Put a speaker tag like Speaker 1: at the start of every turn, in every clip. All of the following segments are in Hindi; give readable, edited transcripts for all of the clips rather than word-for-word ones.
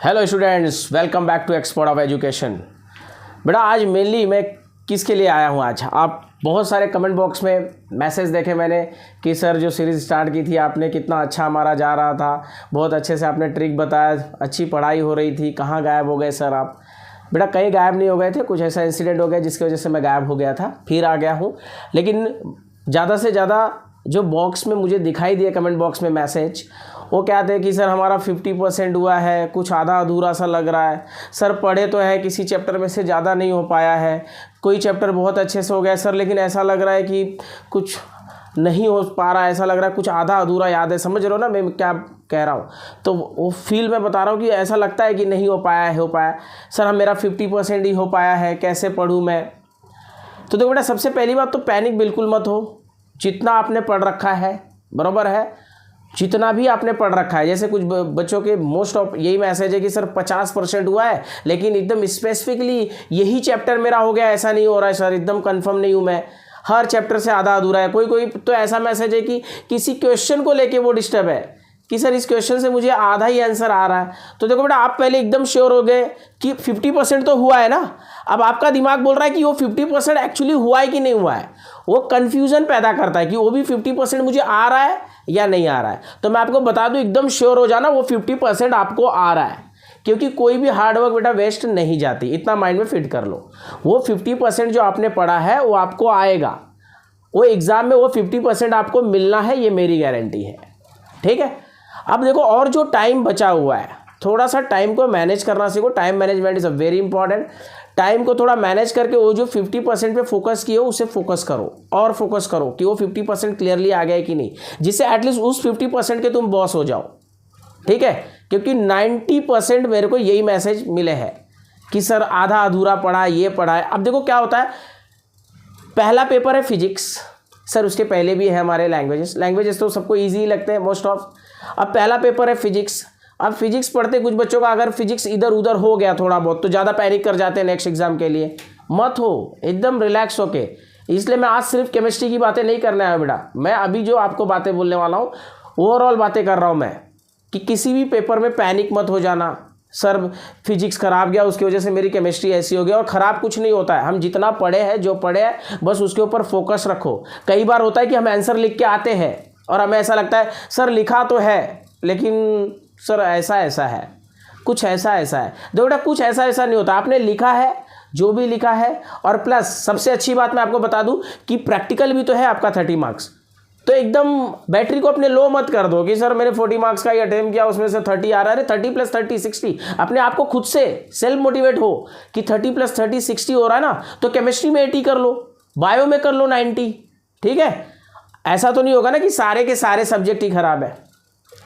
Speaker 1: Hello students, welcome back to expert of education. बेटा आज मेनली मैं किसके लिए आया हूँ, आज आप बहुत सारे कमेंट बॉक्स में मैसेज देखे मैंने कि सर जो सीरीज़ स्टार्ट की थी आपने कितना अच्छा हमारा जा रहा था, बहुत अच्छे से आपने ट्रिक बताया, अच्छी पढ़ाई हो रही थी, कहाँ गायब हो गए सर आप। बेटा कहीं गायब नहीं हो गए थे, कुछ ऐसा इंसिडेंट हो गया जिसकी वजह से मैं गायब हो गया था, फिर आ गया हूँ। लेकिन ज़्यादा से ज़्यादा जो बॉक्स में मुझे दिखाई दिए कमेंट बॉक्स में मैसेज, वो क्या थे कि सर हमारा 50% हुआ है, कुछ आधा अधूरा सा लग रहा है, सर पढ़े तो है किसी चैप्टर में से ज़्यादा नहीं हो पाया है, कोई चैप्टर बहुत अच्छे से हो गया सर लेकिन ऐसा लग रहा है कि कुछ नहीं हो पा रहा है, ऐसा लग रहा है कुछ आधा अधूरा याद है। समझ रहे हो ना मैं क्या कह रहा हूँ? तो वो फील मैं बता रहा हूँ कि ऐसा लगता है कि नहीं हो पाया सर, हम मेरा 50% ही हो पाया है, कैसे पढ़ूँ मैं। तो देखो बेटा, सबसे पहली बात तो पैनिक बिल्कुल मत हो। जितना आपने पढ़ रखा है बराबर है, जितना भी आपने पढ़ रखा है। जैसे कुछ बच्चों के मोस्ट ऑफ यही मैसेज है कि सर 50% हुआ है लेकिन एकदम स्पेसिफिकली यही चैप्टर मेरा हो गया, ऐसा नहीं हो रहा है सर, एकदम कंफर्म नहीं हूँ मैं, हर चैप्टर से आधा अधूरा है। कोई तो ऐसा मैसेज है कि किसी क्वेश्चन को लेके वो डिस्टर्ब है कि सर इस क्वेश्चन से मुझे आधा ही आंसर आ रहा है। तो देखो बेटा, आप पहले एकदम श्योर हो गए कि 50% तो हुआ है ना। अब आपका दिमाग बोल रहा है कि वो 50% एक्चुअली हुआ है कि नहीं हुआ है, वो कन्फ्यूज़न पैदा करता है कि वो भी 50% मुझे आ रहा है या नहीं आ रहा है। तो मैं आपको बता दूं, एकदम श्योर हो जाना, वो 50% आपको आ रहा है, क्योंकि कोई भी हार्डवर्क बेटा वेस्ट नहीं जाती, इतना माइंड में फिट कर लो। वो 50% जो आपने पढ़ा है वो आपको आएगा, वो एग्ज़ाम में वो 50% आपको मिलना है, ये मेरी गारंटी है। ठीक है। अब देखो, और जो टाइम बचा हुआ है, थोड़ा सा टाइम को मैनेज करना सीखो। Time management is a very important. Time को थोड़ा मैनेज करके वो जो 50% पे फोकस किए हो उसे फोकस करो, और फोकस करो कि वो 50% क्लियरली आ गया है कि नहीं, जिससे एटलीस्ट उस 50% के तुम बॉस हो जाओ। ठीक है, क्योंकि 90% मेरे को यही मैसेज मिले हैं कि सर आधा अधूरा पढ़ा, ये पढ़ा है। अब देखो क्या होता है, पहला पेपर है फिजिक्स, सर उसके पहले भी है हमारे लैंग्वेजेस तो सबको ईजी लगते हैं मोस्ट ऑफ। अब पहला पेपर है फिजिक्स। अब फिजिक्स पढ़ते कुछ बच्चों का अगर फिजिक्स इधर उधर हो गया थोड़ा बहुत तो ज़्यादा पैनिक कर जाते हैं नेक्स्ट एग्जाम के लिए। मत हो, एकदम रिलैक्स होके। इसलिए मैं आज सिर्फ केमिस्ट्री की बातें नहीं करने आया बेटा, मैं अभी जो आपको बातें बोलने वाला हूँ ओवरऑल बातें कर रहा हूँ मैं, कि किसी भी पेपर में पैनिक मत हो जाना। सर फिजिक्स खराब गया, उसकी वजह से मेरी केमिस्ट्री ऐसी हो गई। और ख़राब कुछ नहीं होता है, हम जितना पढ़े हैं, जो पढ़े हैं बस उसके ऊपर फोकस रखो। कई बार होता है कि हम आंसर लिख के आते हैं और हमें ऐसा लगता है सर लिखा तो है लेकिन सर ऐसा है, कुछ ऐसा है। देखो बेटा, कुछ ऐसा नहीं होता, आपने लिखा है जो भी लिखा है। और प्लस सबसे अच्छी बात मैं आपको बता दूं कि प्रैक्टिकल भी तो है आपका 30 मार्क्स। तो एकदम बैटरी को अपने लो मत कर दो कि सर मैंने 40 मार्क्स का ही अटेम्प्ट किया, उसमें से 30 आ रहा है। 30 + 30 60। अपने आप को खुद से सेल्फ मोटिवेट हो कि 30 + 30 60 हो रहा है ना, तो केमिस्ट्री में 80 कर लो, बायो में कर लो 90। ठीक है। ऐसा तो नहीं होगा ना कि सारे के सारे सब्जेक्ट ही खराब है,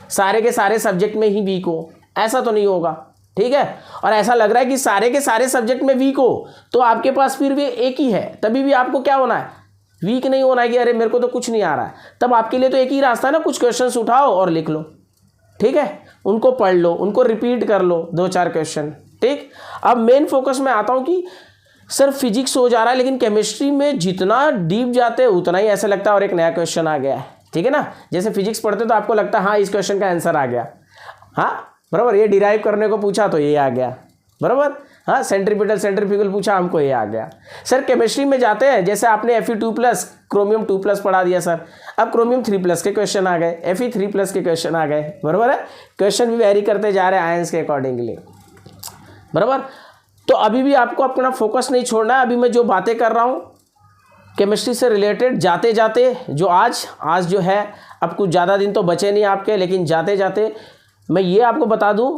Speaker 1: सारे के सारे सब्जेक्ट में ही वीक हो, ऐसा तो नहीं होगा। ठीक है। और ऐसा लग रहा है कि सारे के सारे सब्जेक्ट में वीक हो तो आपके पास फिर भी एक ही है, तभी भी आपको क्या होना है, वीक नहीं होना है कि अरे मेरे को तो कुछ नहीं आ रहा है। तब आपके लिए तो एक ही रास्ता है ना, कुछ क्वेश्चंस उठाओ और लिख लो। ठीक है, उनको पढ़ लो, उनको रिपीट कर लो 2-4 क्वेश्चन। ठीक। अब मेन फोकस में आता हूँ कि सर फिजिक्स हो जा रहा है लेकिन केमिस्ट्री में जितना डीप जाते हैं उतना ही ऐसा लगता है और एक नया क्वेश्चन आ गया है। ठीक है ना, जैसे फिजिक्स पढ़ते तो आपको लगता है हाँ इस क्वेश्चन का आंसर आ गया, हाँ बराबर, ये डिराइव करने को पूछा तो ये आ गया बराबर, हाँ सेंट्रीफ्यूगल पूछा हमको ये आ गया। सर केमिस्ट्री में जाते हैं, जैसे आपने Fe2+ क्रोमियम 2+ पढ़ा दिया सर, अब क्रोमियम 3+ के क्वेश्चन आ गए, Fe3+ के क्वेश्चन आ गए, बराबर है। क्वेश्चन भी वेरी करते जा रहे हैं आयंस के अकॉर्डिंगली, बराबर। तो अभी भी आपको अपना फोकस नहीं छोड़ना है। अभी मैं जो बातें कर रहा हूँ केमिस्ट्री से रिलेटेड, जाते जाते जो आज जो है, अब कुछ ज़्यादा दिन तो बचे नहीं आपके, लेकिन जाते जाते मैं ये आपको बता दूं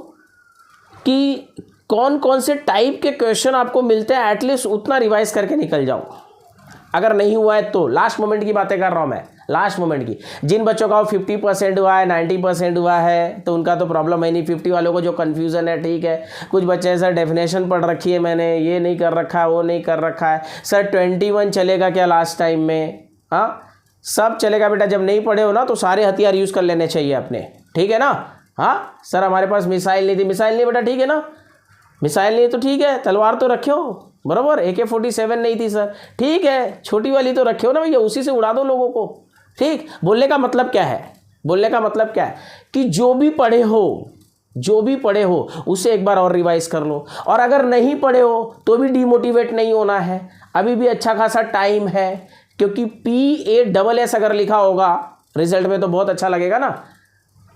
Speaker 1: कि कौन कौन से टाइप के क्वेश्चन आपको मिलते हैं, एटलीस्ट उतना रिवाइज करके निकल जाओ। अगर नहीं हुआ है तो लास्ट मोमेंट की बातें कर रहा हूँ मैं, लास्ट मोमेंट की। जिन बच्चों का वो 50% हुआ है, 90% हुआ है तो उनका तो प्रॉब्लम है नहीं। 50 वालों को जो कन्फ्यूज़न है, ठीक है। कुछ बच्चे सर डेफिनेशन पढ़ रखी है मैंने, ये नहीं कर रखा है, वो नहीं कर रखा है। सर 21 चलेगा क्या लास्ट टाइम में? हाँ सब चलेगा बेटा, जब नहीं पढ़े हो ना तो सारे हथियार यूज़ कर लेने चाहिए अपने। ठीक है ना। हाँ सर हमारे पास मिसाइल नहीं थी, मिसाइल नहीं बेटा, ठीक है ना, मिसाइल नहीं तो ठीक है, तलवार तो रखे हो बराबर। AK-47 नहीं थी सर, ठीक है, छोटी वाली तो रखे हो ना भैया, उसी से उड़ा दो लोगों को। ठीक। बोलने का मतलब क्या है, बोलने का मतलब क्या है कि जो भी पढ़े हो जो भी पढ़े हो उसे एक बार और रिवाइज कर लो, और अगर नहीं पढ़े हो तो भी डीमोटिवेट नहीं होना है, अभी भी अच्छा खासा टाइम है, क्योंकि PASS अगर लिखा होगा रिजल्ट में तो बहुत अच्छा लगेगा ना,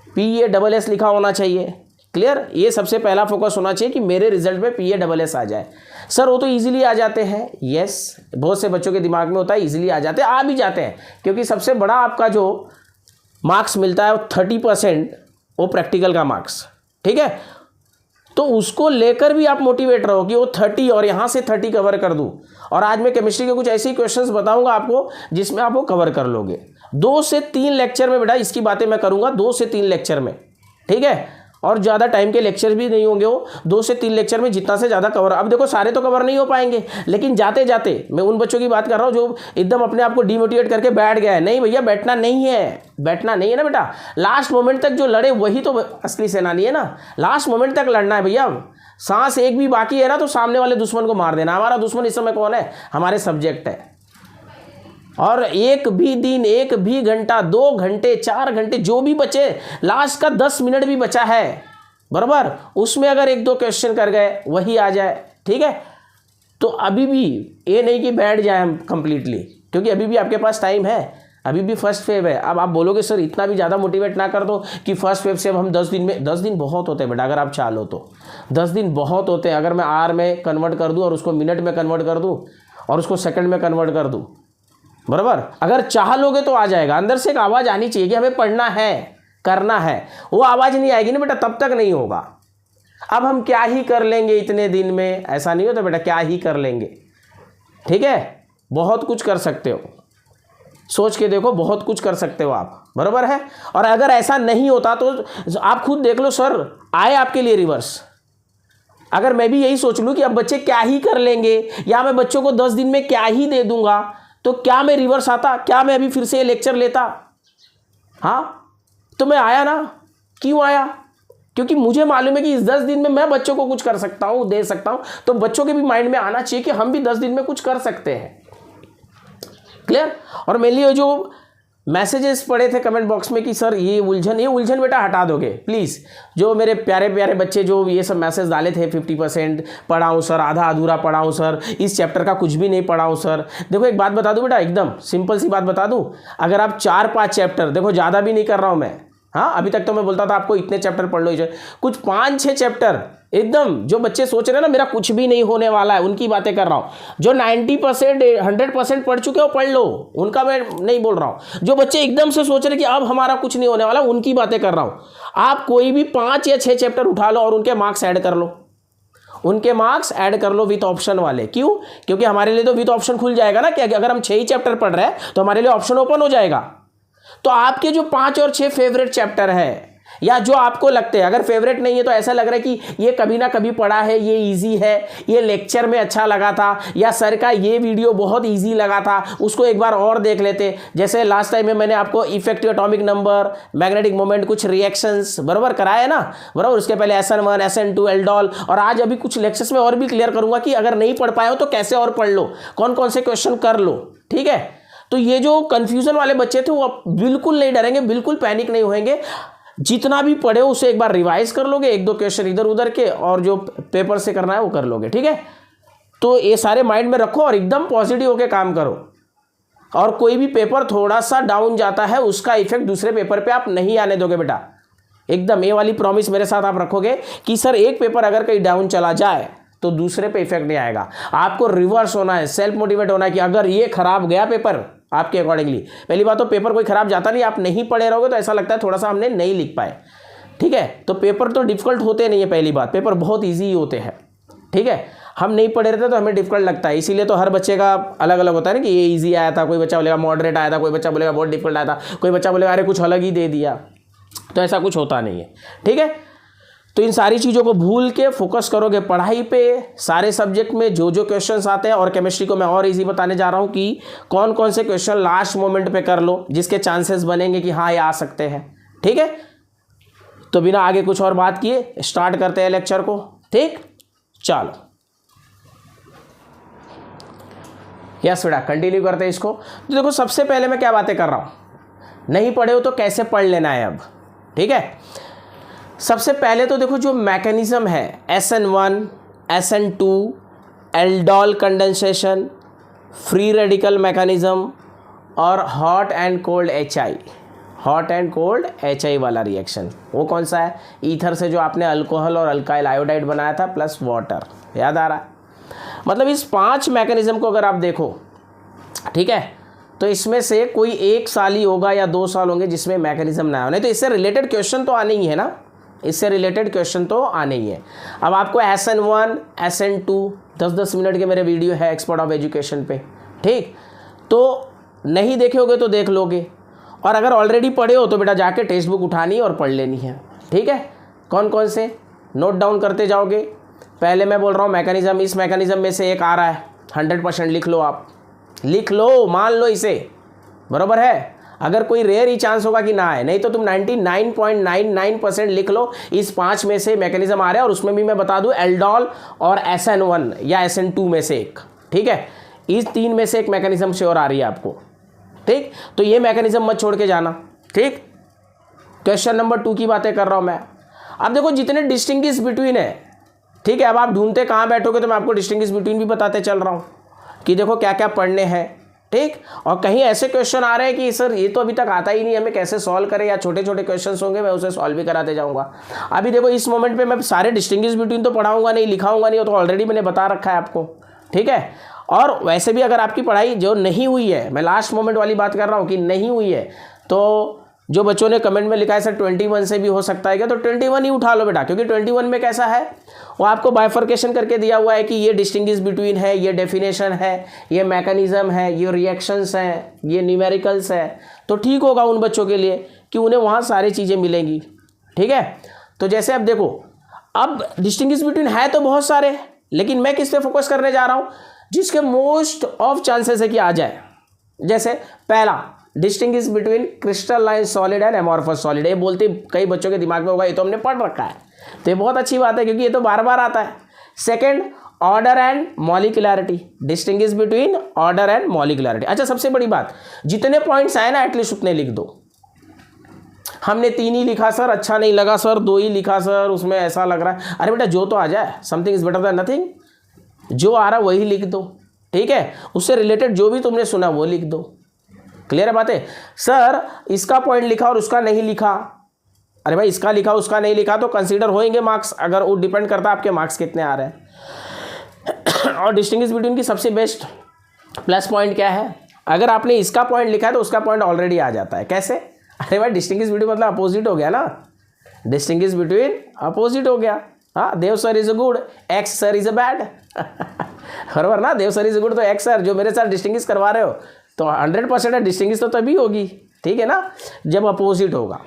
Speaker 1: PASS लिखा होना चाहिए। क्लियर, ये सबसे पहला फोकस होना चाहिए कि मेरे रिजल्ट में PASS आ जाए। सर वो तो इजीली आ जाते हैं, यस, बहुत से बच्चों के दिमाग में होता है इजीली आ जाते हैं, आ भी जाते हैं, क्योंकि सबसे बड़ा आपका जो मार्क्स मिलता है वो 30% वो प्रैक्टिकल का मार्क्स, ठीक है। तो उसको लेकर भी आप मोटिवेट रहो कि वो 30 और यहाँ से 30 कवर कर दूँ। और आज मैं केमिस्ट्री के कुछ ऐसे क्वेश्चंस बताऊंगा आपको जिसमें आप वो कवर कर लोगे। 2 से 3 लेक्चर में बेटा इसकी बातें मैं करूंगा, 2 से 3 लेक्चर में, ठीक है। और ज़्यादा टाइम के लेक्चर भी नहीं होंगे, वो 2 से 3 लेक्चर में जितना से ज़्यादा कवर। अब देखो सारे तो कवर नहीं हो पाएंगे, लेकिन जाते जाते मैं उन बच्चों की बात कर रहा हूँ जो एकदम अपने आप को डिमोटिवेट करके बैठ गया है। नहीं भैया, बैठना नहीं है, बैठना नहीं है ना बेटा। लास्ट मोमेंट तक जो लड़े वही तो असली सेनानी है ना, लास्ट मोमेंट तक लड़ना है भैया। सांस एक भी बाकी है ना तो सामने वाले दुश्मन को मार देना। हमारा दुश्मन इस समय कौन है? हमारे सब्जेक्ट है। और एक भी दिन, एक भी घंटा, 2 घंटे, 4 घंटे जो भी बचे, लास्ट का 10 मिनट भी बचा है बराबर, उसमें अगर 1-2 क्वेश्चन कर गए वही आ जाए, ठीक है। तो अभी भी ये नहीं कि बैठ जाए हम कंप्लीटली, क्योंकि अभी भी आपके पास टाइम है, अभी भी फर्स्ट फेव है। अब आप बोलोगे सर इतना भी ज़्यादा मोटिवेट ना कर दो कि फर्स्ट फेव से अब हम 10 दिन में, 10 दिन बहुत होते हैं बेटा अगर आप चाहो तो, 10 दिन बहुत होते हैं। अगर मैं आर में कन्वर्ट कर दूँ और उसको मिनट में कन्वर्ट कर दूँ और उसको सेकंड में कन्वर्ट कर दूँ बराबर, अगर चाह लोगे तो आ जाएगा। अंदर से एक आवाज़ आनी चाहिए कि हमें पढ़ना है, करना है। वो आवाज़ नहीं आएगी ना बेटा तब तक नहीं होगा। अब हम क्या ही कर लेंगे इतने दिन में, ऐसा नहीं होता बेटा, क्या ही कर लेंगे, ठीक है। बहुत कुछ कर सकते हो, सोच के देखो, बहुत कुछ कर सकते हो आप, बराबर है। और अगर ऐसा नहीं होता तो आप खुद देख लो, सर आए आपके लिए रिवर्स। अगर मैं भी यही सोच लूँ कि अब बच्चे क्या ही कर लेंगे या मैं बच्चों को 10 दिन में क्या ही दे दूंगा, तो क्या मैं रिवर्स आता? क्या मैं अभी फिर से ये लेक्चर लेता? हाँ, तो मैं आया ना। क्यों आया? क्योंकि मुझे मालूम है कि इस 10 दिन में मैं बच्चों को कुछ कर सकता हूँ, दे सकता हूँ। तो बच्चों के भी माइंड में आना चाहिए कि हम भी 10 दिन में कुछ कर सकते हैं। क्लियर? और मेरे लिए जो मैसेजेस पड़े थे कमेंट बॉक्स में कि सर ये उलझन बेटा हटा दोगे प्लीज़। जो मेरे प्यारे प्यारे बच्चे जो ये सब मैसेज डाले थे, 50% पढ़ाऊँ सर, आधा अधूरा पढ़ाऊँ सर, इस चैप्टर का कुछ भी नहीं पढ़ाऊँ सर। देखो एक बात बता दूँ बेटा, एकदम सिंपल सी बात बता दूँ, अगर आप 4-5 चैप्टर, देखो ज़्यादा भी नहीं कर रहा हूँ मैं, हाँ अभी तक तो मैं बोलता था आपको इतने चैप्टर पढ़ लो, कुछ 5-6 चैप्टर एकदम, जो बच्चे सोच रहे हैं ना मेरा कुछ भी नहीं होने वाला है, उनकी बातें कर रहा हूँ। जो 90% 100% पढ़ चुके हो पढ़ लो, उनका मैं नहीं बोल रहा हूँ। जो बच्चे एकदम से सोच रहे कि अब हमारा कुछ नहीं होने वाला, उनकी बातें कर रहा हूँ। आप कोई भी 5 या 6 चैप्टर उठा लो और उनके मार्क्स ऐड कर लो, उनके मार्क्स ऐड कर लो विथ ऑप्शन वाले। क्यों? क्योंकि हमारे लिए तो विथ ऑप्शन खुल जाएगा ना, कि अगर हम 6 ही चैप्टर पढ़ रहे हैं तो हमारे लिए ऑप्शन ओपन हो जाएगा। तो आपके जो 5 और 6 फेवरेट चैप्टर है, या जो आपको लगते हैं, अगर फेवरेट नहीं है तो ऐसा लग रहा है कि ये कभी ना कभी पढ़ा है, ये इजी है, ये लेक्चर में अच्छा लगा था, या सर का ये वीडियो बहुत इजी लगा था, उसको एक बार और देख लेते। जैसे लास्ट टाइम में मैंने आपको effective atomic number, magnetic moment, कुछ रिएक्शंस बराबर कराया ना, बराबर। उसके पहले SN1, SN2, एल्डोल, और आज अभी कुछ लेक्चर्स में और भी क्लियर करूंगा कि अगर नहीं पढ़ पाए हो तो कैसे और पढ़ लो, कौन कौन से क्वेश्चन कर लो, ठीक है। तो ये जो कंफ्यूजन वाले बच्चे थे वो बिल्कुल नहीं डरेंगे, बिल्कुल पैनिक नहीं होंगे। जितना भी पढ़े उसे एक बार रिवाइज कर लोगे, 1-2 क्वेश्चन इधर उधर के, और जो पेपर से करना है वो कर लोगे, ठीक है। तो ये सारे माइंड में रखो और एकदम पॉजिटिव होकर काम करो। और कोई भी पेपर थोड़ा सा डाउन जाता है, उसका इफेक्ट दूसरे पेपर पे आप नहीं आने दोगे बेटा, एकदम। ये वाली प्रॉमिस मेरे साथ आप रखोगे कि सर एक पेपर अगर कहीं डाउन चला जाए तो दूसरे पे इफेक्ट नहीं आएगा। आपको रिवर्स होना है, सेल्फ मोटिवेट होना है कि अगर ये खराब गया पेपर आपके अकॉर्डिंगली, पहली बात तो पेपर कोई खराब जाता नहीं, आप नहीं पढ़े रहोगे तो ऐसा लगता है थोड़ा सा हमने नहीं लिख पाए, ठीक है। तो पेपर तो डिफिकल्ट होते नहीं है, पहली बात, पेपर बहुत ईजी होते हैं, ठीक है। हम नहीं पढ़े रहते तो हमें डिफिकल्ट लगता है, इसीलिए तो हर बच्चे का अलग अलग होता है ना, कि ये ईजी आया था, कोई बच्चा बोलेगा मॉडरेट आया था, कोई बच्चा बोलेगा बहुत डिफिकल्ट आया था, कोई बच्चा बोलेगा अरे कुछ अलग ही दे दिया। तो ऐसा कुछ होता नहीं है, ठीक है। तो इन सारी चीज़ों को भूल के फोकस करोगे पढ़ाई पे, सारे सब्जेक्ट में जो जो क्वेश्चंस आते हैं। और केमिस्ट्री को मैं और इजी बताने जा रहा हूँ कि कौन कौन से क्वेश्चन लास्ट मोमेंट पे कर लो, जिसके चांसेस बनेंगे कि हाँ ये आ सकते हैं, ठीक है। तो बिना आगे कुछ और बात किए स्टार्ट करते हैं लेक्चर को, ठीक। चलो यस बेटा, कंटिन्यू करते हैं इसको। तो देखो सबसे पहले मैं क्या बातें कर रहा हूँ, नहीं पढ़े हो तो कैसे पढ़ लेना है अब, ठीक है। सबसे पहले तो देखो जो मैकेनिज्म है SN1, SN2, aldol condensation, free radical mechanism और हॉट एंड कोल्ड HI वाला रिएक्शन, वो कौन सा है? ईथर से जो आपने अल्कोहल और अल्काइल आयोडाइड बनाया था प्लस वाटर, याद आ रहा है? मतलब इस 5 मैकेनिज्म को अगर आप देखो, ठीक है, तो इसमें से कोई 1 साल ही होगा या 2 साल होंगे जिसमें मैकेनिज्म ना हो, नहीं तो इससे रिलेटेड क्वेश्चन तो आने ही है ना, इससे रिलेटेड क्वेश्चन तो आने ही है। अब आपको SN1, SN2 10-10 मिनट के मेरे वीडियो है एक्सपर्ट ऑफ एजुकेशन पे, ठीक, तो नहीं देखे होगे तो देख लोगे, और अगर ऑलरेडी पढ़े हो तो बेटा जाके टेक्स्ट बुक उठानी और पढ़ लेनी है, ठीक है। कौन कौन से नोट डाउन करते जाओगे। पहले मैं बोल रहा हूँ मैकेनिज्म, इस मैकेनिज्म में से एक आ रहा है, 100% लिख लो, आप लिख लो, मान लो इसे, बराबर है। अगर कोई रेयर ही चांस होगा कि ना आए, नहीं तो तुम 99.99% लिख लो, इस 5 में से मैकेनिज्म आ रहा है, और उसमें भी मैं बता दूं एल्डोल और SN1 या SN2 में से एक, ठीक है, इस 3 में से एक मैकेनिज्म श्योर आ रही है आपको, ठीक। तो ये मैकेनिज्म मत छोड़ के जाना, ठीक। क्वेश्चन नंबर 2 की बातें कर रहा हूं मैं। अब देखो जितने डिस्टिंग्विश बिटवीन है, ठीक है, अब आप ढूंढते कहाँ बैठोगे तो मैं आपको डिस्टिंग्विश बिटवीन भी बताते चल रहा हूँ कि देखो क्या क्या पढ़ने हैं, ठीक। और कहीं ऐसे क्वेश्चन आ रहे हैं कि सर ये तो अभी तक आता ही नहीं, हमें कैसे सॉल्व करें, या छोटे छोटे क्वेश्चंस होंगे मैं उसे सॉल्व भी कराते जाऊंगा। अभी देखो इस मोमेंट पे मैं सारे डिस्टिंग्विश बिटवीन तो पढ़ाऊंगा नहीं, लिखाऊंगा नहीं, वो तो ऑलरेडी मैंने बता रखा है आपको, ठीक है। और वैसे भी अगर आपकी पढ़ाई जो नहीं हुई है, मैं लास्ट मोमेंट वाली बात कर रहा हूँ कि नहीं हुई है, तो जो बच्चों ने कमेंट में लिखा है सर 21 से भी हो सकता है क्या, तो 21 ही उठा लो बेटा, क्योंकि 21 में कैसा है, वो आपको बाइफर्केशन करके दिया हुआ है कि ये डिस्टिंग्विश बिटवीन है, ये डेफिनेशन है, ये मैकेनिज्म है, ये रिएक्शंस हैं, ये न्यूमेरिकल्स है, तो ठीक होगा उन बच्चों के लिए कि उन्हें वहाँ सारी चीज़ें मिलेंगी, ठीक है। तो जैसे अब देखो, अब डिस्टिंग्विश बिटवीन है तो बहुत सारे, लेकिन मैं किस पे फोकस करने जा रहा हूँ, जिसके मोस्ट ऑफ चांसेस है कि आ जाए। जैसे पहला distinguish between crystalline solid and amorphous solid, ये बोलते कई बच्चों के दिमाग में होगा, ये तो हमने पढ़ रखा है, तो ये बहुत अच्छी बात है क्योंकि ये तो बार बार आता है। Second order and molecularity, distinguish between order and molecularity. अच्छा सबसे बड़ी बात, जितने पॉइंट्स आए ना एटलीस्ट उतने लिख दो। हमने 3 ही लिखा सर, अच्छा नहीं लगा सर, 2 ही लिखा सर, उसमें ऐसा लग रहा है, अरे बेटा जो तो आ जाए, something is better than nothing, जो आ रहा वही लिख दो, ठीक है। उससे रिलेटेड जो भी तुमने सुना वो लिख दो। क्लियर है बातें। सर इसका पॉइंट लिखा और उसका नहीं लिखा, अरे भाई इसका लिखा उसका नहीं लिखा तो कंसीडर होंगे मार्क्स, अगर वो डिपेंड करता है आपके मार्क्स कितने आ रहे हैं। और डिस्टिंग्विश बिटवीन की सबसे बेस्ट प्लस पॉइंट क्या है, अगर आपने इसका पॉइंट लिखा है तो उसका पॉइंट ऑलरेडी आ जाता है। कैसे, अरे भाई डिस्टिंग्विश बिटवीन मतलब अपोजिट हो गया ना, डिस्टिंग्विश बिटवीन अपोजिट हो गया। हाँ, Dev sir is a good, ex sir is a bad, बराबर ना, Dev sir is a good तो एक्स सर जो मेरे साथ डिस्टिंग्विश करवा रहे हो तो 100% डिस्टिंग्विश तो तभी होगी, ठीक है ना, जब अपोजिट होगा।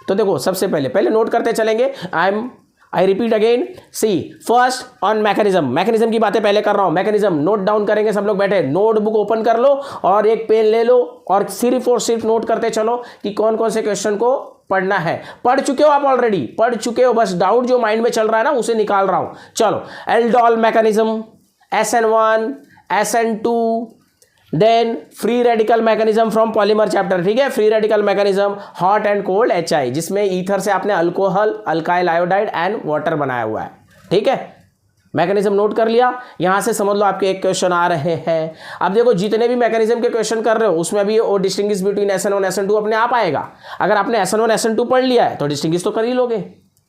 Speaker 1: तो देखो सबसे पहले नोट करते चलेंगे। I repeat again, see first on mechanism, mechanism की बातें पहले कर रहा हूं। मैकेनिज्म नोट डाउन करेंगे सब लोग, बैठे नोटबुक ओपन कर लो और एक पेन ले लो और सिर्फ नोट करते चलो कि कौन कौन से क्वेश्चन को पढ़ना है। पढ़ चुके हो आप, ऑलरेडी पढ़ चुके हो, बस डाउट जो माइंड में चल रहा है ना उसे निकाल रहा हूं। चलो, aldol mechanism, SN1, SN2, then free radical mechanism from polymer chapter, ठीक है, free radical mechanism, hot and cold HI, जिसमें ईथर से आपने alcohol, alkyl iodide and water बनाया हुआ है, ठीक है। मैकेनिज्म नोट कर लिया, यहां से समझ लो आपके एक क्वेश्चन आ रहे हैं। अब देखो जितने भी मैकेनिज्म के क्वेश्चन कर रहे हो उसमें भी वो डिस्टिंग्विश बिटवीन SN1 SN2 अपने आप आएगा। अगर आपने SN1 SN2 पढ़ लिया है तो डिस्टिंग्विश तो कर ही लोगे,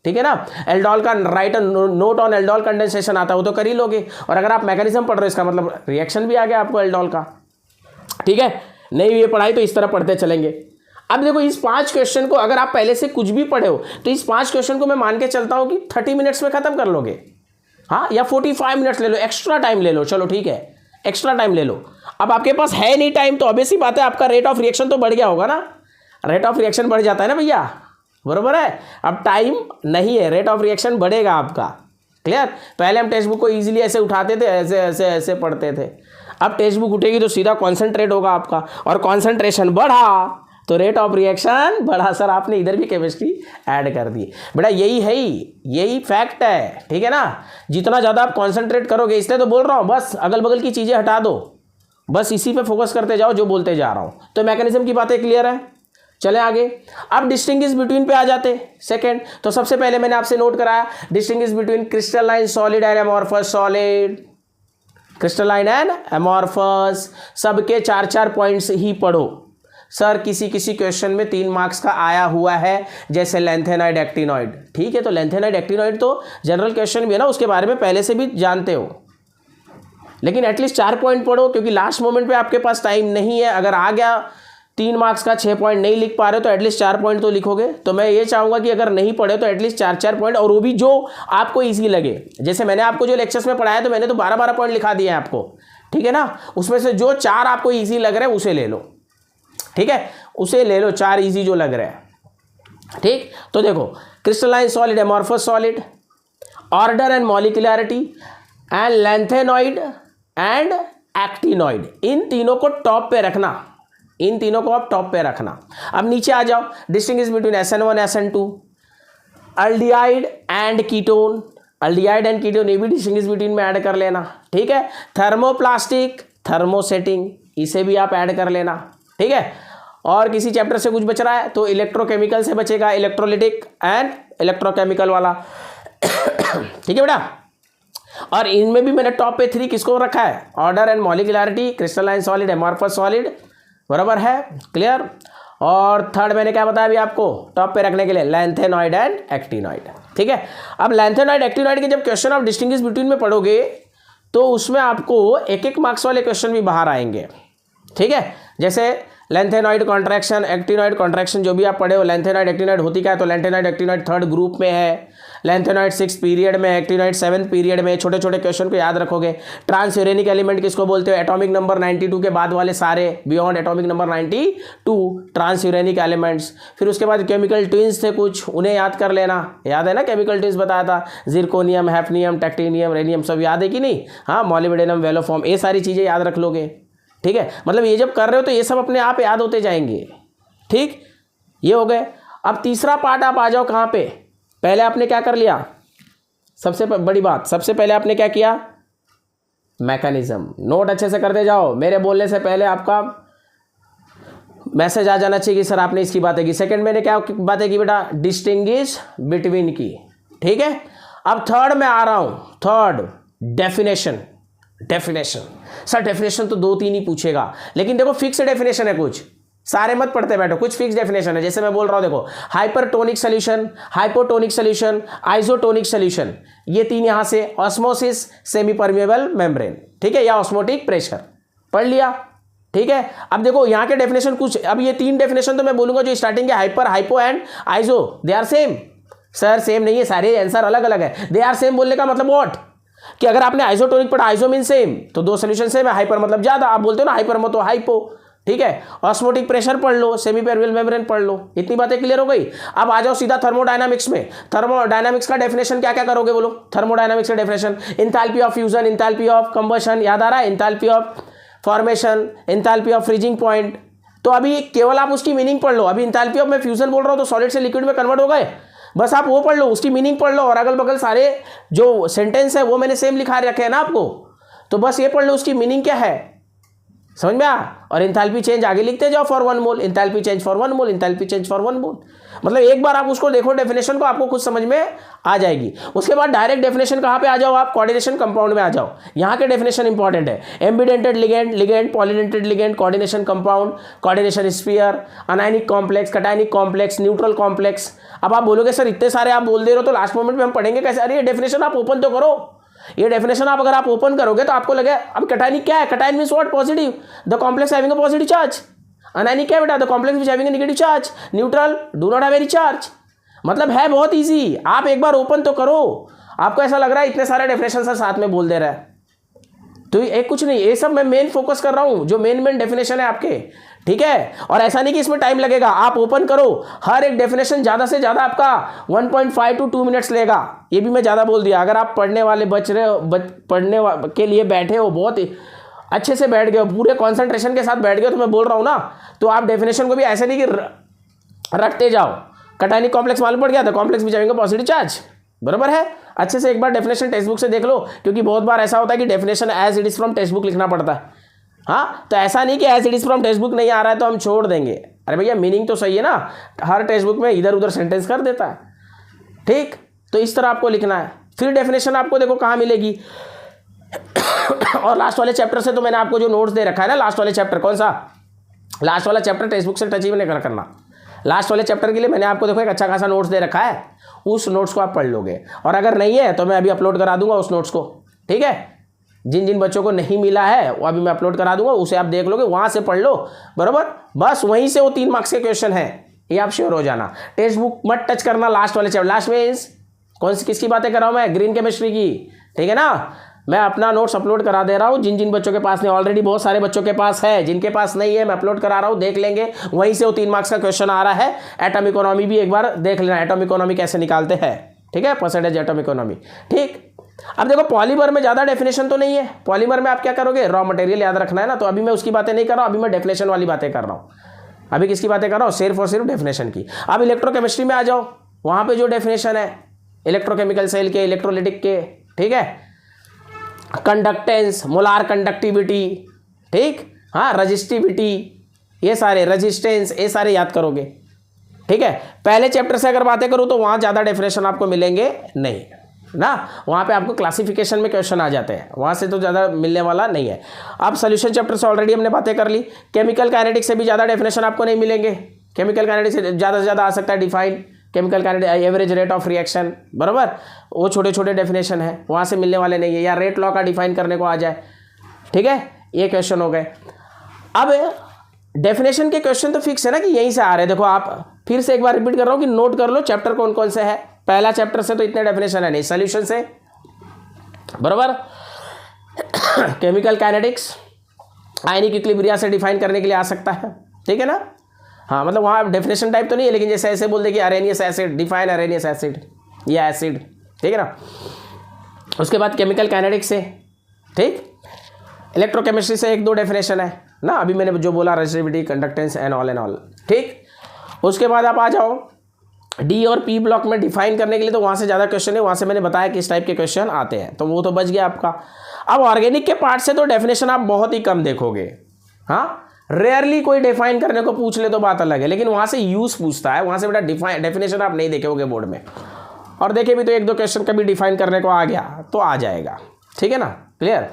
Speaker 1: ठीक है ना। एल्डोल का right note on aldol condensation आता है वो तो कर ही लोगे, और अगर आप मैकेनिज्म पढ़ रहे हो इसका मतलब रिएक्शन भी आ गया आपको एल्डोल का, ठीक है। नहीं ये पढ़ाई तो इस तरह पढ़ते चलेंगे। अब देखो इस 5 क्वेश्चन को अगर आप पहले से कुछ भी पढ़े हो तो इस 5 क्वेश्चन को मैं मान के चलता हूं कि 30 मिनट्स में खत्म कर लोगे, हाँ, या 45 मिनट्स ले लो, एक्स्ट्रा टाइम ले लो, चलो ठीक है, एक्स्ट्रा टाइम ले लो। अब आपके पास है नहीं टाइम तो ऑब्वियस सी बात है आपका रेट ऑफ रिएक्शन तो बढ़ गया होगा ना, रेट ऑफ रिएक्शन बढ़ जाता है ना भैया, बरोबर है। अब टाइम नहीं है, रेट ऑफ रिएक्शन बढ़ेगा आपका, क्लियर। पहले हम टेक्स्ट बुक को ईजिली ऐसे उठाते थे, ऐसे ऐसे ऐसे पढ़ते थे, अब टेक्स्ट बुक उठेगी तो सीधा कॉन्सेंट्रेट होगा आपका, और कॉन्सेंट्रेशन बढ़ा तो रेट ऑफ रिएक्शन बढ़ा। सर आपने इधर भी केमिस्ट्री ऐड कर दी बेटा, यही फैक्ट है, ठीक है ना। जितना ज़्यादा आप कॉन्सेंट्रेट करोगे, इसलिए तो बोल रहा हूँ, बस अगल बगल की चीज़ें हटा दो, बस इसी पे फोकस करते जाओ जो बोलते जा रहा हूँ। तो मैकेनिज्म की बातें क्लियर है, चले आगे। अब डिस्टिंग्विश बिटवीन पे आ जाते सेकंड। तो सबसे पहले मैंने आपसे नोट कराया distinguish between crystalline solid and amorphous solid, crystalline and amorphous, सबके 4-4 पॉइंट्स ही पढ़ो। सर किसी किसी क्वेश्चन में 3 मार्क्स का आया हुआ है, जैसे लेंथेनॉइड एक्टिनॉइड। ठीक है, तो लेंथेनॉइड एक्टिनॉइड तो जनरल क्वेश्चन भी है ना, उसके बारे में पहले से भी जानते हो, लेकिन एटलीस्ट 4 पॉइंट पढ़ो, क्योंकि लास्ट मोमेंट पे आपके पास टाइम नहीं है। अगर आ गया 3 मार्क्स का 6 पॉइंट नहीं लिख पा रहे हो तो एटलीस्ट 4 पॉइंट तो लिखोगे। तो मैं ये चाहूँगा कि अगर नहीं पढ़े तो एटलीस्ट 4-4 पॉइंट, और वो भी जो आपको ईजी लगे। जैसे मैंने आपको जो लेक्चर्स में पढ़ाया तो मैंने तो 12-12 पॉइंट लिखा दिए हैं आपको, ठीक है ना। उसमें से जो 4 आपको ईजी लग रहे हैं उसे ले लो, ठीक है, उसे ले लो, 4 ईजी जो लग रहे हैं। ठीक, तो देखो crystalline solid, amorphous solid, order and molecularity, and lanthanoid and actinoid, इन तीनों को टॉप पे रखना, इन तीनों को आप टॉप पे रखना। अब नीचे आ जाओ, distinguish between SN1 SN2, aldehyde and ketone, aldehyde and ketone ये भी डिस्टिंग्विश बिटवीन में ऐड कर लेना, ठीक है। थर्मोप्लास्टिक, थर्मोसेटिंग, इसे भी आप ऐड कर लेना, ठीक है। और किसी चैप्टर से कुछ बच रहा है तो इलेक्ट्रोकेमिकल से बचेगा, इलेक्ट्रोलिटिक एंड इलेक्ट्रोकेमिकल वाला, ठीक है बेटा। और इनमें भी मैंने टॉप पे 3 किसको रखा है, order and molecularity, crystalline solid, amorphous solid, बराबर है, क्लियर। और थर्ड मैंने क्या बताया अभी आपको टॉप पे रखने के लिए, लेंथेनॉइड एंड एक्टिनॉइड, ठीक है। अब लेंथेनॉइड एक्टिनॉइड के जब क्वेश्चन ऑफ डिस्टिंग्विश बिटवीन में पढ़ोगे तो उसमें आपको 1-1 मार्क्स वाले क्वेश्चन भी बाहर आएंगे, ठीक है। जैसे लेंथेनॉइड कॉन्ट्रैक्शन, एक्टिनॉइड कॉन्ट्रैक्शन, जो भी आप पढ़े हो, लेंथेनॉइड एक्टिनॉइड होती क्या है, तो लेंथेनॉइड एक्टिनॉइड 3rd ग्रुप में है, लेंथेनॉइड 6th पीरियड में, एक्टिनॉइड 7th पीरियड में। छोटे छोटे क्वेश्चन को याद रखोगे। ट्रांसयूरेनिक एलिमेंट किसको बोलते हो, एटॉमिक नंबर 92 के बाद वाले सारे, बियॉन्ड एटॉमिक नंबर 92 ट्रांसयूरेनिक एलिमेंट्स। फिर उसके बाद केमिकल ट्विंस थे कुछ, उन्हें याद कर लेना, याद है ना, केमिकल ट्विंस बताया था, जिरकोनियम, हैफनियम, टैक्टिनियम, रेनियम, सब याद है कि नहीं, हाँ, मॉलिब्डेनम, वेलोफॉर्म, ये सारी चीज़ें याद रख लोगे, ठीक है। मतलब ये जब कर रहे हो तो ये सब अपने आप याद होते जाएंगे, ठीक, ये हो गए। अब तीसरा पार्ट आप आ जाओ कहाँ पे, पहले आपने क्या कर लिया, सबसे बड़ी बात, सबसे पहले आपने क्या किया, मैकेनिज्म। नोट अच्छे से करते जाओ, मेरे बोलने से पहले आपका मैसेज आ जाना चाहिए कि सर आपने इसकी बातें की। सेकंड मैंने क्या बातें की बेटा, डिस्टिंग्विश बिटवीन की, ठीक है। अब थर्ड में आ रहा हूं, third definition. Definition sir, definition तो 2-3 ही पूछेगा, लेकिन देखो फिक्स डेफिनेशन है, कुछ सारे मत पढ़ते बैठो, कुछ फिक्स डेफिनेशन है। जैसे मैं बोल रहा हूं, देखो hypertonic solution, hypotonic solution, isotonic solution, ये 3 यहां से, ऑस्मोसिस, सेमी परमेबल मेम्ब्रेन, ठीक है, या ऑस्मोटिक प्रेशर, पढ़ लिया, ठीक है। अब देखो यहाँ के डेफिनेशन कुछ, अब ये 3 डेफिनेशन तो मैं बोलूंगा जो स्टार्टिंग के hyper, hypo and iso, they are same. Sir same नहीं है, सारे आंसर अलग अलग है। दे आर सेम बोलने का मतलब व्हाट, कि अगर आपने आइसोटोनिक पढ़ा, आइसो मीन सेम, तो 2 सोल्यूशन सेम है, हाइपर मतलब ज्यादा, आप बोलते हो ना हाइपर मत हो हाइपो, ठीक है। ऑस्मोटिक प्रेशर पढ़ लो, सेमी परमेबल मेम्ब्रेन पढ़ लो, इतनी बातें क्लियर हो गई। अब आ जाओ सीधा थर्मोडायनामिक्स में। थर्मोडायनामिक्स का डेफिनेशन क्या क्या करोगे बोलो, थर्मोडायनामिक्स का definition, enthalpy of fusion, enthalpy of combustion, याद आ रहा है, enthalpy of formation, enthalpy of freezing point. तो अभी केवल आप उसकी मीनिंग पढ़ लो। अभी एंथैल्पी ऑफ मैं फ्यूजन बोल रहा हूं तो सॉलिड से लिक्विड में कन्वर्ट हो गए, बस आप वो पढ़ लो, उसकी मीनिंग पढ़ लो, और अगल बगल सारे जो सेंटेंस है वो मैंने सेम लिखा रखे हैं ना आपको, तो बस ये पढ़ लो उसकी मीनिंग क्या है, समझ में आ। और एंथैल्पी चेंज आगे लिखते जाओ, for 1 mole, enthalpy change for 1 mole, enthalpy change for 1 मोल। मतलब एक बार आप उसको देखो डेफिनेशन को, आपको कुछ समझ में आ जाएगी। उसके बाद डायरेक्ट डेफिनेशन कहाँ पे आ जाओ आप, कोऑर्डिनेशन कंपाउंड में आ जाओ। यहाँ के डेफिनेशन इंपॉर्टेंट है, ambidentate ligand, ligand, polydentate ligand, coordination compound, coordination sphere, anionic complex, cationic complex, neutral complex. अब आप बोलोगे सर इतने सारे आप बोल दे रहे हो तो लास्ट मोमेंट में हम पढ़ेंगे कैसे, अरे ये डेफिनेशन आप ओपन तो करो। ये डेफिनेशन आप अगर आप ओपन करोगे तो आपको लगे अब कटायनिक क्या है, cation means what, positive, the complex having a positive charge. Anionic क्या है बेटा, the complex which having a negative charge. Neutral, do not have any charge. मतलब है बहुत इजी, आप एक बार ओपन तो करो। आपको ऐसा लग रहा है इतने सारे डेफिनेशन सर साथ में बोल दे रहा है, तो एक कुछ नहीं, ये सब मैं मेन फोकस कर रहा हूं, जो मेन डेफिनेशन है आपके, ठीक है। और ऐसा नहीं कि इसमें टाइम लगेगा, आप ओपन करो, हर एक डेफिनेशन ज्यादा से ज्यादा आपका 1.5 to 2 मिनट्स लेगा। ये भी मैं ज्यादा बोल दिया। अगर आप पढ़ने वाले बच रहे हो, पढ़ने के लिए बैठे हो, बहुत अच्छे से बैठ गए हो, पूरे कॉन्सेंट्रेशन के साथ बैठ गए हो, तो मैं बोल रहा हूँ ना, तो आप डेफिनेशन को भी ऐसे नहीं कि रखते जाओ। कटायनिक कॉम्प्लेक्स मालूम पड़ गया, तो कॉम्प्लेक्स भी जाएंगे पॉजिटिव चार्ज, बराबर है। अच्छे से एक बार डेफिनेशन टेक्स्ट बुक से देख लो, क्योंकि बहुत बार ऐसा होता है कि definition as it is from text book लिखना पड़ता है। हाँ, तो ऐसा नहीं कि as it is from text book नहीं आ रहा है तो हम छोड़ देंगे, अरे भैया मीनिंग तो सही है ना, हर टेक्स्ट बुक में इधर उधर सेंटेंस कर देता है, ठीक। तो इस तरह आपको लिखना है। फिर डेफिनेशन आपको देखो कहाँ मिलेगी, और लास्ट वाले चैप्टर से तो मैंने आपको जो नोट्स दे रखा है ना, लास्ट वाले चैप्टर, कौन सा लास्ट वाला चैप्टर, टेक्स्ट बुक से टच ही नहीं करना। लास्ट वाले चैप्टर के लिए मैंने आपको देखो एक अच्छा खासा नोट्स दे रखा है, उस नोट्स को आप पढ़ लोगे। और अगर नहीं है तो मैं अभी अपलोड करा दूंगा उस नोट्स को, ठीक है। जिन जिन बच्चों को नहीं मिला है वो अभी मैं अपलोड करा दूंगा, उसे आप देख लोगे, वहां से पढ़ लो, बराबर। बस वहीं से वो 3 मार्क्स के क्वेश्चन है, ये आप श्योर हो जाना। टेक्स्ट बुक मत टच करना लास्ट वाले चैप्टर। लास्ट में कौन सी किसकी बातें कर रहा हूं मैं, ग्रीन केमिस्ट्री की, ठीक है ना। मैं अपना नोट्स अपलोड करा दे रहा हूँ, जिन जिन बच्चों के पास नहीं, ऑलरेडी बहुत सारे बच्चों के पास है, जिनके पास नहीं है मैं अपलोड करा रहा हूँ, देख लेंगे। वहीं से वो 3 मार्क्स का क्वेश्चन आ रहा है। एटम इकोनॉमी भी एक बार देख लेना, एटम इकोनॉमी कैसे निकालते हैं, ठीक है, परसेंटेज एटम इकोनॉमी, ठीक। अब देखो पॉलीमर में ज़्यादा डेफिनेशन तो नहीं है। पॉलीमर में आप क्या करोगे, रॉ मटेरियल याद रखना है ना, तो अभी मैं उसकी बातें नहीं कर रहा हूँ, अभी मैं डेफिनेशन वाली बातें कर रहा हूँ। अभी किसकी बातें कर रहा हूँ, सिर्फ और सिर्फ डेफिनेशन की। अब इलेक्ट्रोकेमिस्ट्री में आ जाओ, वहाँ पे जो डेफिनेशन है इलेक्ट्रोकेमिकल सेल के, इलेक्ट्रोलिटिक के, ठीक है, कंडक्टेंस, मोलार कंडक्टिविटी, ठीक, हाँ, रजिस्टिविटी, ये सारे, रेजिस्टेंस, ये सारे याद करोगे, ठीक है। पहले चैप्टर से अगर बातें करूँ तो वहाँ ज़्यादा डेफिनेशन आपको मिलेंगे नहीं ना, वहाँ पे आपको क्लासिफिकेशन में क्वेश्चन आ जाते हैं, वहाँ से तो ज़्यादा मिलने वाला नहीं है। अब सोल्यूशन चैप्टर से ऑलरेडी हमने बातें कर ली। केमिकल काइनेटिक्स से भी ज़्यादा डेफिनेशन आपको नहीं मिलेंगे। केमिकल काइनेटिक्स से ज़्यादा से ज़्यादा आ सकता है define chemical kinetics, average rate of reaction, बराबर, वो छोटे छोटे डेफिनेशन है, वहाँ से मिलने वाले नहीं है। या रेट लॉ का डिफाइन करने को आ जाए, ठीक है, ये क्वेश्चन हो गए। अब डेफिनेशन के क्वेश्चन तो फिक्स है ना कि यहीं से आ रहे हैं। देखो आप, फिर से एक बार रिपीट कर रहा हूँ कि नोट कर लो चैप्टर कौन कौन से है। पहला चैप्टर से तो इतने डेफिनेशन है नहीं, सोल्यूशन से, बराबर, केमिकल काइनेटिक्स आयनिक इक्विलिब्रिया से डिफाइन करने के लिए आ सकता है, ठीक है ना। हाँ, मतलब वहाँ डेफिनेशन टाइप तो नहीं है, लेकिन जैसे ऐसे बोल दे कि Arrhenius acid, define Arrhenius acid या एसिड, ठीक है ना। उसके बाद केमिकल काइनेटिक्स से, ठीक, इलेक्ट्रोकेमिस्ट्री से 1-2 डेफिनेशन है ना, अभी मैंने जो बोला, रेजिस्टिविटी, कंडक्टेंस एंड ऑल, ठीक। उसके बाद आप आ जाओ डी और पी ब्लॉक में डिफाइन करने के लिए, तो वहाँ से ज़्यादा क्वेश्चन है, वहाँ से मैंने बताया किस टाइप के क्वेश्चन आते हैं, तो वो तो बच गया आपका। अब ऑर्गेनिक के पार्ट से तो डेफिनेशन आप बहुत ही कम देखोगे, हाँ, रेयरली कोई डिफाइन करने को पूछ ले तो बात अलग है, लेकिन वहाँ से यूज़ पूछता है, वहाँ से बेटा डेफिनेशन आप नहीं देखे बोर्ड में, और देखे भी तो 1-2 क्वेश्चन कभी डिफाइन करने को आ गया तो आ जाएगा, ठीक है ना, क्लियर।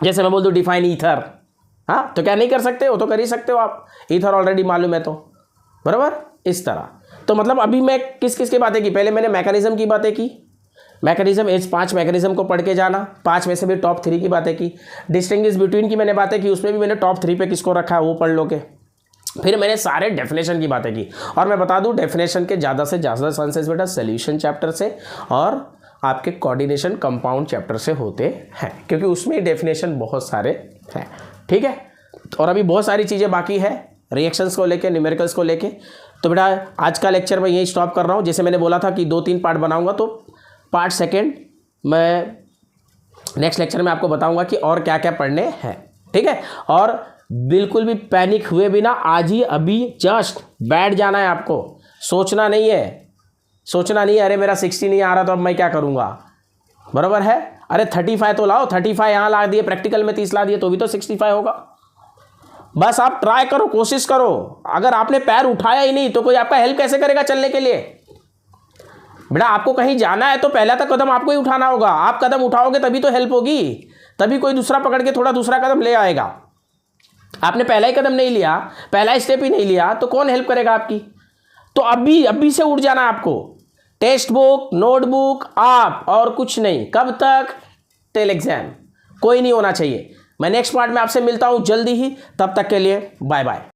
Speaker 1: जैसे मैं बोल दूँ डिफाइन ईथर, हाँ, तो क्या नहीं कर सकते, वो तो कर ही सकते हो आप, ईथर ऑलरेडी मालूम है तो, बराबर, इस तरह। तो मतलब अभी मैं किस किस की बातें की, पहले मैंने मैकेनिज्म की बातें की, मैकेनिज्म, इस 5 मैकेनिज्म को पढ़ के जाना, 5 में से भी टॉप 3 की बातें की। डिस्टिंग्विश बिटवीन की मैंने बातें की, उसमें भी मैंने टॉप 3 पे किसको रखा है वो पढ़ लोगे। फिर मैंने सारे डेफिनेशन की बातें की, और मैं बता दूं डेफिनेशन के ज़्यादा से ज़्यादा चांसेस बेटा सोल्यूशन चैप्टर से और आपके कोऑर्डिनेशन कंपाउंड चैप्टर से होते हैं, क्योंकि उसमें डेफिनेशन बहुत सारे हैं, ठीक है। और अभी बहुत सारी चीज़ें बाकी है रिएक्शंस को लेके, न्यूमेरिकल्स को लेके। तो बेटा आज का लेक्चर मैं यही स्टॉप कर रहा हूँ। जैसे मैंने बोला था कि 2-3 पार्ट बनाऊंगा, तो पार्ट सेकेंड मैं नेक्स्ट लेक्चर में आपको बताऊंगा कि और क्या क्या पढ़ने हैं, ठीक है। और बिल्कुल भी पैनिक हुए बिना आज ही अभी जस्ट बैठ जाना है आपको, सोचना नहीं है, अरे मेरा 60 नहीं आ रहा तो अब मैं क्या करूँगा, बराबर है। अरे 35 तो लाओ, 35 यहाँ ला दिए, प्रैक्टिकल में 30 ला दिए तो भी तो 65 होगा। बस आप ट्राई करो, कोशिश करो। अगर आपने पैर उठाया ही नहीं तो कोई आपका हेल्प कैसे करेगा चलने के लिए। बेटा आपको कहीं जाना है तो पहला तो कदम आपको ही उठाना होगा। आप कदम उठाओगे तभी तो हेल्प होगी, तभी कोई दूसरा पकड़ के थोड़ा दूसरा कदम ले आएगा। आपने पहला ही कदम नहीं लिया, पहला स्टेप ही नहीं लिया तो कौन हेल्प करेगा आपकी। तो अभी से उठ जाना आपको। टेक्स्ट बुक, नोटबुक आप और कुछ नहीं। कब तक? Till exam. कोई नहीं होना चाहिए। मैं नेक्स्ट पार्ट में आपसे मिलता हूं जल्दी ही, तब तक के लिए बाय बाय।